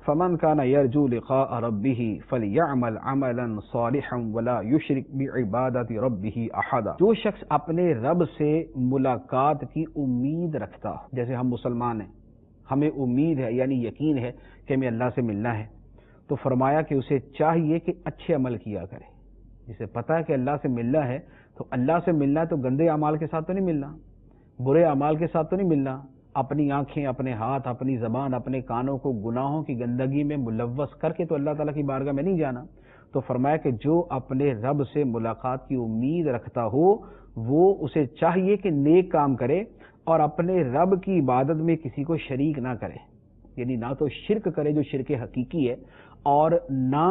فمن کان یرجو لقاء ربہ فلیعمل عملا صالحا ولا یشرک بعبادۃ ربہ احدا۔ جو شخص اپنے رب سے ملاقات کی امید رکھتا ہو، جیسے ہم مسلمان ہیں، ہمیں امید ہے یعنی یقین ہے کہ ہمیں اللہ سے ملنا ہے، تو فرمایا کہ اسے چاہیے کہ اچھے عمل کیا کرے۔ جسے پتہ ہے کہ اللہ سے ملنا ہے تو اللہ سے ملنا ہے، تو گندے اعمال کے ساتھ تو نہیں ملنا، برے اعمال کے ساتھ تو نہیں ملنا، اپنی آنکھیں، اپنے ہاتھ، اپنی زبان، اپنے کانوں کو گناہوں کی گندگی میں ملوث کر کے تو اللہ تعالیٰ کی بارگاہ میں نہیں جانا۔ تو فرمایا کہ جو اپنے رب سے ملاقات کی امید رکھتا ہو وہ اسے چاہیے کہ نیک کام کرے اور اپنے رب کی عبادت میں کسی کو شریک نہ کرے، یعنی نہ تو شرک کرے جو شرک حقیقی ہے، اور نہ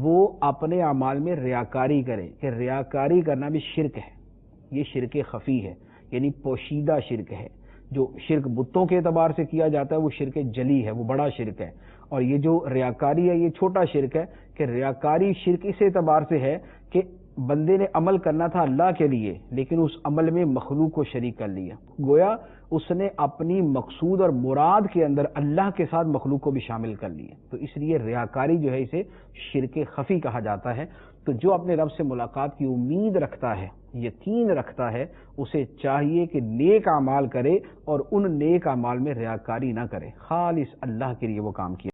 وہ اپنے اعمال میں ریاکاری کرے، کہ ریاکاری کرنا بھی شرک ہے، یہ شرک خفی ہے، یعنی پوشیدہ شرک ہے۔ جو شرک بتوں کے اعتبار سے کیا جاتا ہے وہ شرک جلی ہے، وہ بڑا شرک ہے، اور یہ جو ریاکاری ہے یہ چھوٹا شرک ہے، کہ ریاکاری شرک اس اعتبار سے ہے کہ بندے نے عمل کرنا تھا اللہ کے لیے لیکن اس عمل میں مخلوق کو شریک کر لیا، گویا اس نے اپنی مقصود اور مراد کے اندر اللہ کے ساتھ مخلوق کو بھی شامل کر لیا، تو اس لیے ریاکاری جو ہے اسے شرک خفی کہا جاتا ہے۔ تو جو اپنے رب سے ملاقات کی امید رکھتا ہے، یقین رکھتا ہے، اسے چاہیے کہ نیک اعمال کرے اور ان نیک اعمال میں ریاکاری نہ کرے، خالص اللہ کے لیے وہ کام کیا۔